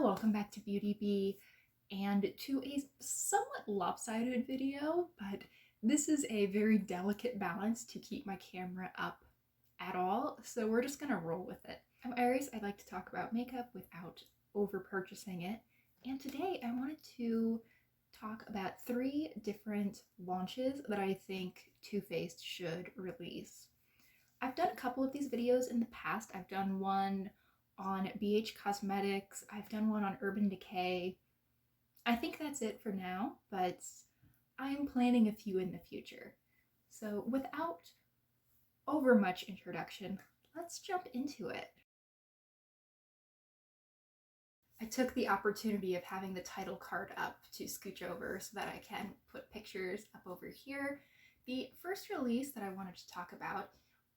welcome back to Beauty Bee and to a somewhat lopsided video, but this is a very delicate balance to keep my camera up at all, so we're just gonna roll with it. I'm Aries. I like to talk about makeup without over purchasing it, and today I wanted to talk about 3 different launches that I think Too Faced should release. I've done a couple of these videos in the past. I've done one on BH Cosmetics. I've done one on Urban Decay. I think that's it for now, but I'm planning a few in the future. So without over much introduction, let's jump into it. I took the opportunity of having the title card up to scooch over so that I can put pictures up over here. The first release that I wanted to talk about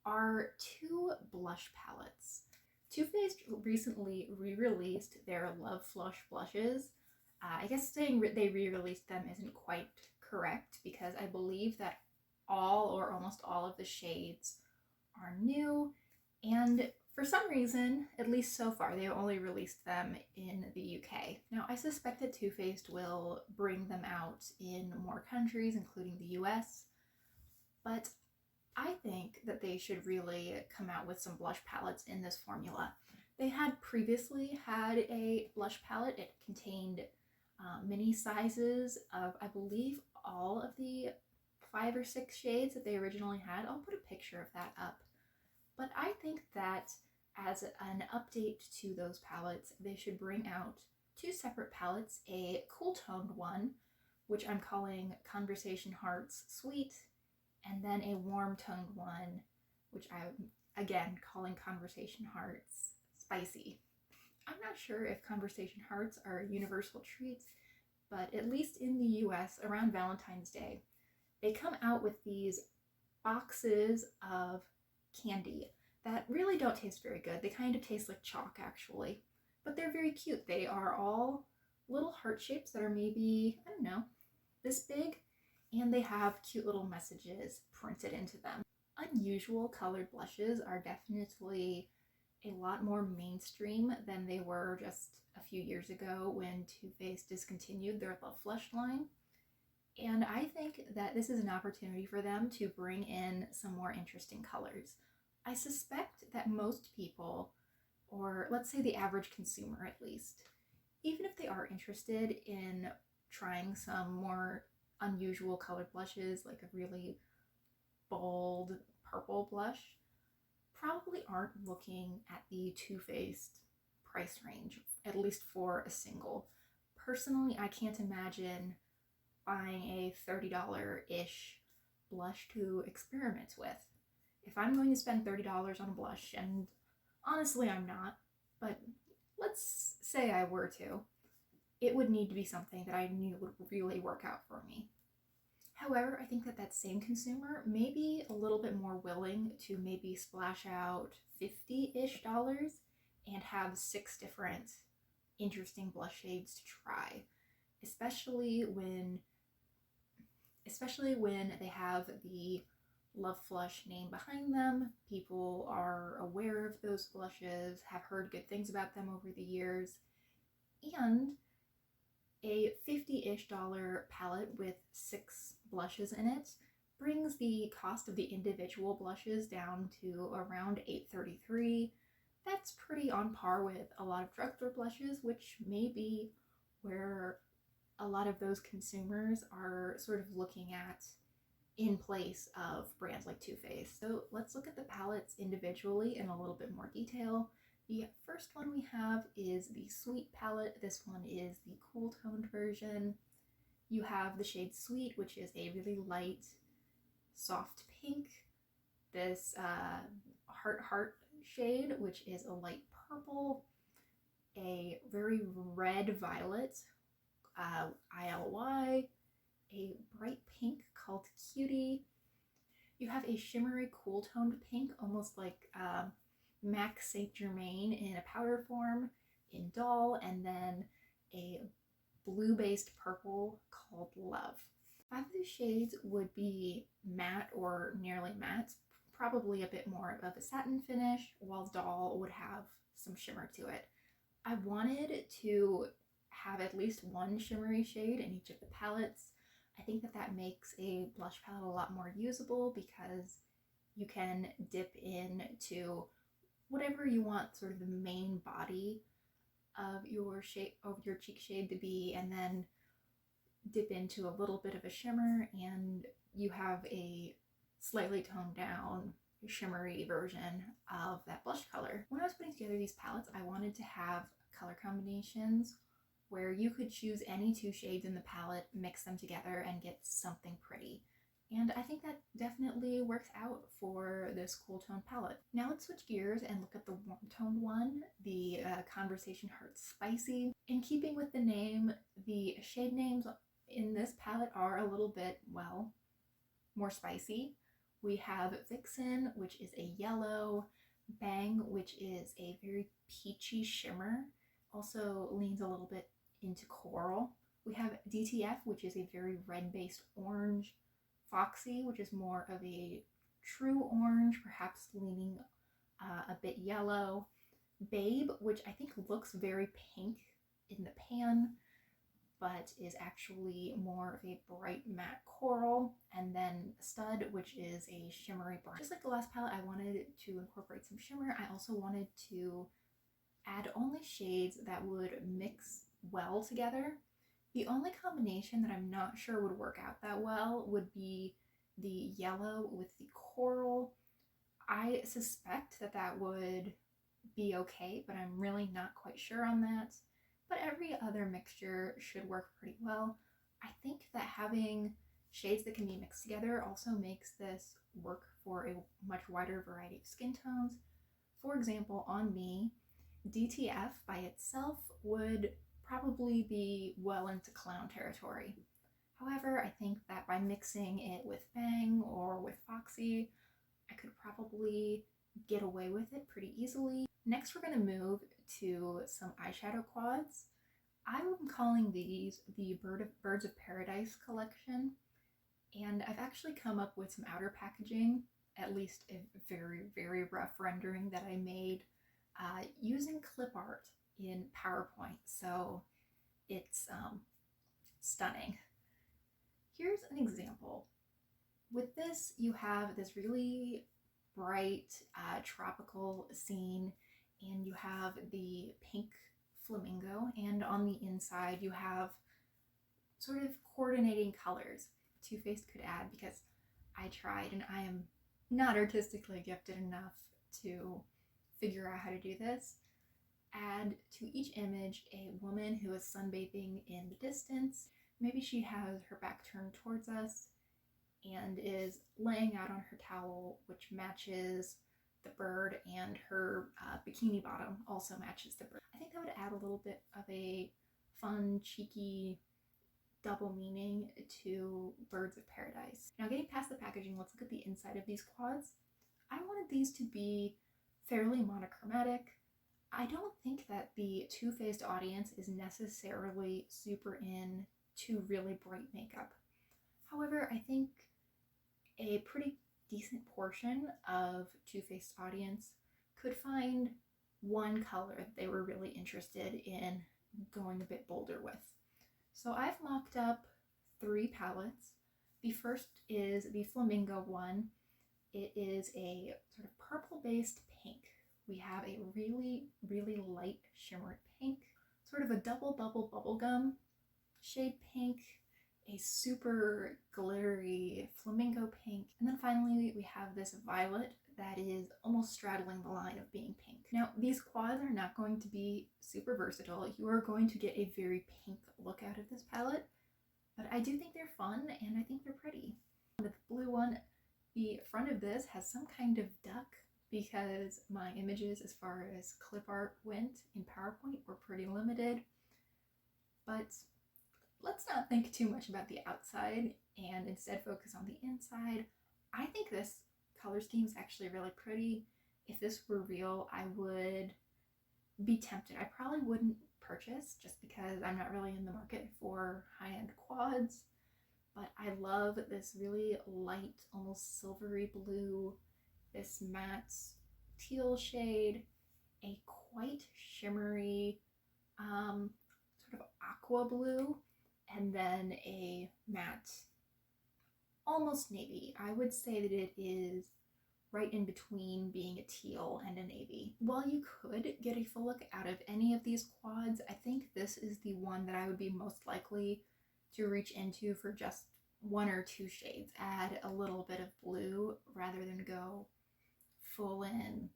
are 2 blush palettes. Too Faced recently re-released their Love Flush blushes. I guess saying they re-released them isn't quite correct because I believe that all or almost all of the shades are new, and for some reason, at least so far, they've only released them in the UK. Now, I suspect that Too Faced will bring them out in more countries, including the US, but I think that they should really come out with some blush palettes in this formula. They had previously had a blush palette. It contained mini sizes of, I believe, all of the 5 or 6 shades that they originally had. I'll put a picture of that up. But I think that as an update to those palettes, they should bring out 2 separate palettes, a cool toned one, which I'm calling Conversation Hearts Sweet, and then a warm toned one, which I'm again calling Conversation Hearts Spicy. I'm not sure if Conversation Hearts are universal treats, but at least in the US around Valentine's Day, they come out with these boxes of candy that really don't taste very good. They kind of taste like chalk, actually, but they're very cute. They are all little heart shapes that are maybe, I don't know, this big, and they have cute little messages printed into them. Unusual colored blushes are definitely a lot more mainstream than they were just a few years ago when Too Faced discontinued their Love Flush line. And I think that this is an opportunity for them to bring in some more interesting colors. I suspect that most people, or let's say the average consumer at least, even if they are interested in trying some more unusual colored blushes, like a really bold purple blush, probably aren't looking at the Too Faced price range, at least for a single. Personally, I can't imagine buying a $30-ish blush to experiment with. If I'm going to spend $30 on a blush, and honestly I'm not, but let's say I were to, it would need to be something that I knew would really work out for me. However, I think that that same consumer may be a little bit more willing to maybe splash out $50-ish and have 6 different interesting blush shades to try, especially when they have the Love Flush name behind them. People are aware of those blushes, have heard good things about them over the years, and a $50-ish palette with 6 blushes in it brings the cost of the individual blushes down to around $8.33. That's pretty on par with a lot of drugstore blushes, which may be where a lot of those consumers are sort of looking at in place of brands like Too Faced. So let's look at the palettes individually in a little bit more detail. The first one we have is the Sweet palette. This one is the cool toned version. You have the shade Sweet, which is a really light, soft pink. This Heart shade, which is a light purple. A very red violet, ILY. A bright pink called Cutie. You have a shimmery cool toned pink, almost like MAC Saint Germain in a powder form in Doll, and then a blue based purple called Love. 5 of these shades would be matte or nearly matte, probably a bit more of a satin finish, while Doll would have some shimmer to it. I wanted to have at least one shimmery shade in each of the palettes. I think that that makes a blush palette a lot more usable because you can dip into whatever you want sort of the main body of your shade, of your cheek shade to be, and then dip into a little bit of a shimmer and you have a slightly toned down shimmery version of that blush color. When I was putting together these palettes, I wanted to have color combinations where you could choose any two shades in the palette, mix them together, and get something pretty. And I think that definitely works out for this cool tone palette. Now let's switch gears and look at the warm toned one, the Conversation Heart Spicy. In keeping with the name, the shade names in this palette are a little bit, well, more spicy. We have Vixen, which is a yellow, Bang, which is a very peachy shimmer, also leans a little bit into coral. We have DTF, which is a very red-based orange, Foxy, which is more of a true orange, perhaps leaning a bit yellow, Babe, which I think looks very pink in the pan, but is actually more of a bright matte coral, and then Stud, which is a shimmery brown. Just like the last palette, I wanted to incorporate some shimmer. I also wanted to add only shades that would mix well together. The only combination that I'm not sure would work out that well would be the yellow with the coral. I suspect that that would be okay, but I'm really not quite sure on that. But every other mixture should work pretty well. I think that having shades that can be mixed together also makes this work for a much wider variety of skin tones. For example, on me, DTF by itself would probably be well into clown territory. However, I think that by mixing it with Bang or with Foxy, I could probably get away with it pretty easily. Next, we're going to move to some eyeshadow quads. I'm calling these the Birds of Paradise collection, and I've actually come up with some outer packaging, at least a very, very rough rendering that I made using clip art in PowerPoint, so it's stunning. Here's an example. With this, you have this really bright tropical scene, and you have the pink flamingo, and on the inside you have sort of coordinating colors. Too Faced could add, because I tried and I am not artistically gifted enough to figure out how to do this. Add to each image a woman who is sunbathing in the distance. Maybe she has her back turned towards us and is laying out on her towel, which matches the bird, and her bikini bottom also matches the bird. I think that would add a little bit of a fun, cheeky double meaning to Birds of Paradise. Now, getting past the packaging, let's look at the inside of these quads. I wanted these to be fairly monochromatic. I don't think that the Too Faced audience is necessarily super into really bright makeup. However, I think a pretty decent portion of Too Faced audience could find one color that they were really interested in going a bit bolder with. So I've mocked up 3 palettes. The first is the Flamingo one. It is a sort of purple-based pink. We have a really, really light shimmery pink, sort of a double bubble bubblegum shade pink, a super glittery flamingo pink, and then finally we have this violet that is almost straddling the line of being pink. Now, these quads are not going to be super versatile. You are going to get a very pink look out of this palette, but I do think they're fun and I think they're pretty. The blue one, the front of this has some kind of duck because my images as far as clip art went in PowerPoint were pretty limited, but let's not think too much about the outside and instead focus on the inside. I think this color scheme is actually really pretty. If this were real, I would be tempted. I probably wouldn't purchase just because I'm not really in the market for high-end quads, but I love this really light, almost silvery blue, this matte teal shade, a quite shimmery sort of aqua blue, and then a matte, almost navy. I would say that it is right in between being a teal and a navy. While you could get a full look out of any of these quads, I think this is the one that I would be most likely to reach into for just one or two shades. Add a little bit of blue rather than go full in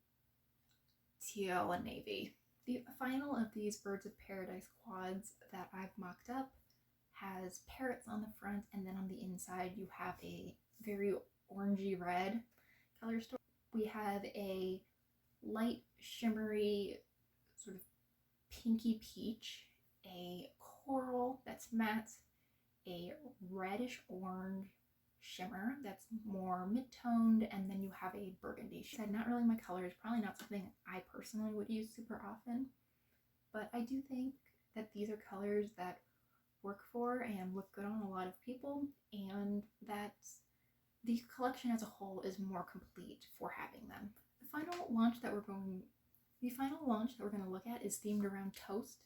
teal and navy. The final of these Birds of Paradise quads that I've mocked up has parrots on the front, and then on the inside you have a very orangey red color story. We have a light shimmery sort of pinky peach, a coral that's matte, a reddish orange shimmer that's more mid-toned, and then you have a burgundy. Said not really my colors, probably not something I personally would use super often, but I do think that these are colors that work for and look good on a lot of people, and that the collection as a whole is more complete for having them. The final launch that we're going to look at is themed around toast.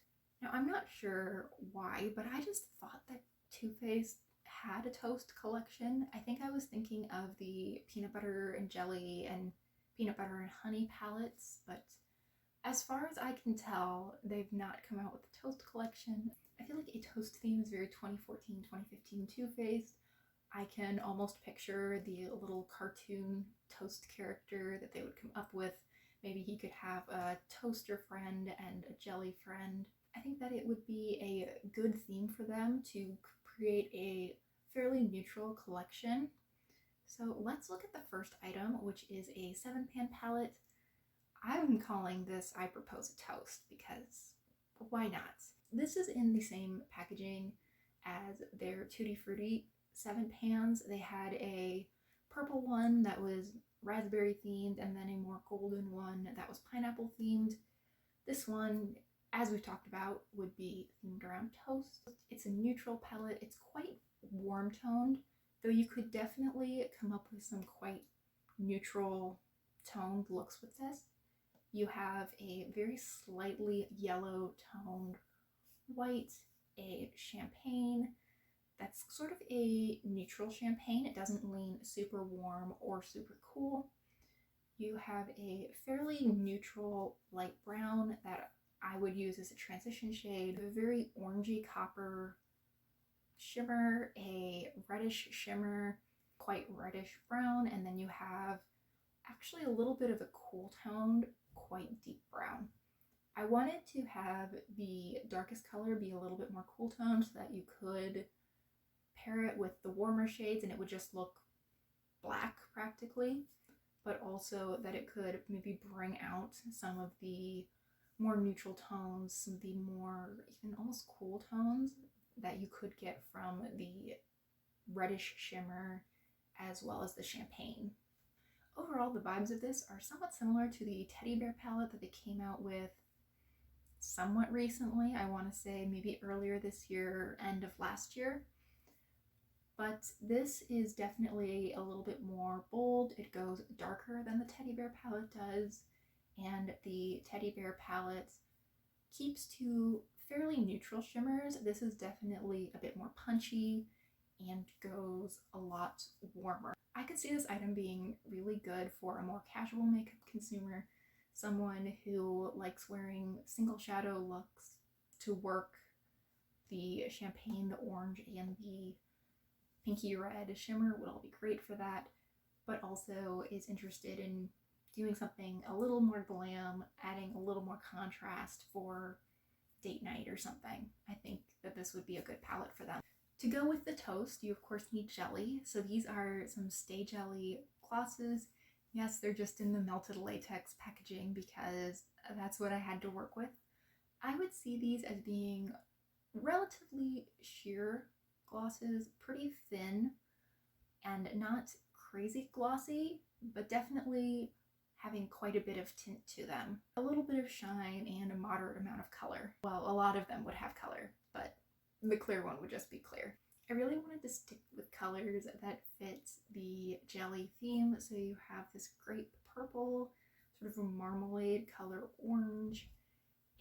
Now, I'm not sure why, but I just thought that Too Faced had a toast collection. I think I was thinking of the peanut butter and jelly and peanut butter and honey palettes, but as far as I can tell, they've not come out with a toast collection. I feel like a toast theme is very 2014, 2015 Too Faced. I can almost picture the little cartoon toast character that they would come up with. Maybe he could have a toaster friend and a jelly friend. I think that it would be a good theme for them to create a fairly neutral collection. So let's look at the first item, which is a 7-pan palette. I'm calling this I Propose a Toast because why not? This is in the same packaging as their Tutti Frutti 7 pans. They had a purple one that was raspberry themed, and then a more golden one that was pineapple themed. This one, as we've talked about, would be themed around toast. It's a neutral palette. It's quite warm toned, though you could definitely come up with some quite neutral toned looks with this. You have a very slightly yellow toned white, a champagne that's sort of a neutral champagne. It doesn't lean super warm or super cool. You have a fairly neutral light brown that I would use as a transition shade, a very orangey copper shimmer, a reddish shimmer, quite reddish brown, and then you have actually a little bit of a cool toned, quite deep brown. I wanted to have the darkest color be a little bit more cool toned so that you could pair it with the warmer shades and it would just look black practically, but also that it could maybe bring out some of the more neutral tones, some of the more even almost cool tones that you could get from the reddish shimmer as well as the champagne. Overall, the vibes of this are somewhat similar to the teddy bear palette that they came out with somewhat recently. I want to say maybe earlier this year, end of last year. But this is definitely a little bit more bold. It goes darker than the teddy bear palette does, and the teddy bear palette keeps to fairly neutral shimmers. This is definitely a bit more punchy and goes a lot warmer. I could see this item being really good for a more casual makeup consumer, someone who likes wearing single shadow looks to work. The champagne, the orange, and the pinky red shimmer would all be great for that, but also is interested in doing something a little more glam, adding a little more contrast for date night or something. I think that this would be a good palette for them. To go with the toast, you of course need jelly. So these are some Stay Jelly glosses. Yes, they're just in the melted latex packaging because that's what I had to work with. I would see these as being relatively sheer glosses, pretty thin and not crazy glossy, but definitely having quite a bit of tint to them. A little bit of shine and a moderate amount of color. Well, a lot of them would have color, but the clear one would just be clear. I really wanted to stick with colors that fit the jelly theme, so you have this grape purple, sort of a marmalade color orange,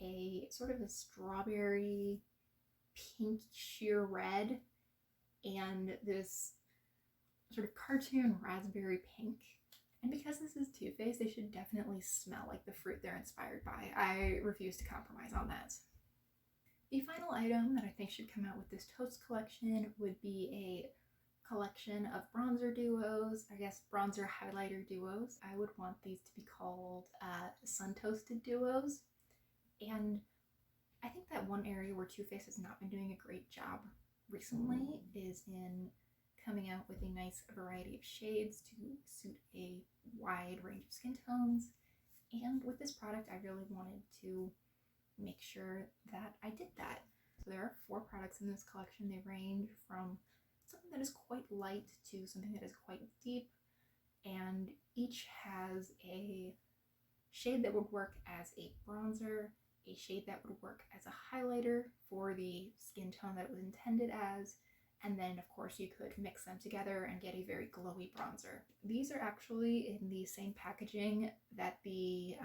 a sort of a strawberry pink sheer red and this sort of cartoon raspberry pink. And because this is Too Faced, they should definitely smell like the fruit they're inspired by. I refuse to compromise on that. The final item that I think should come out with this toast collection would be a collection of bronzer duos, I guess bronzer highlighter duos. I would want these to be called sun toasted duos. And I think that one area where Too Faced has not been doing a great job recently is in coming out with a nice variety of shades to suit a wide range of skin tones. And with this product, I really wanted to make sure that I did that. So there are 4 products in this collection. They range from something that is quite light to something that is quite deep, and each has a shade that would work as a bronzer, a shade that would work as a highlighter for the skin tone that it was intended as, and then of course you could mix them together and get a very glowy bronzer. These are actually in the same packaging that the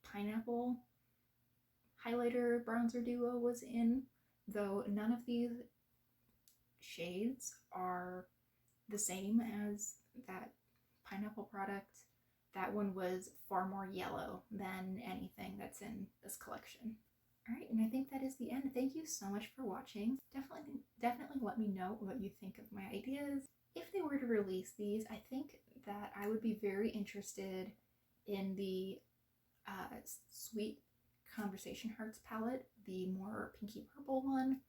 pineapple highlighter bronzer duo was in, though none of these shades are the same as that pineapple product. That one was far more yellow than anything that's in this collection. All right, and I think that is the end. Thank you so much for watching. Definitely let me know what you think of my ideas. If they were to release these, I think that I would be very interested in the Sweet Conversation Hearts palette, the more pinky purple one.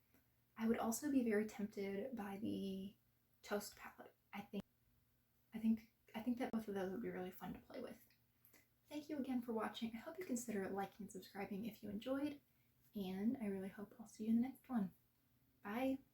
I would also be very tempted by the Toast palette. I think that both of those would be really fun to play with. Thank you again for watching. I hope you consider liking and subscribing if you enjoyed, and I really hope I'll see you in the next one. Bye!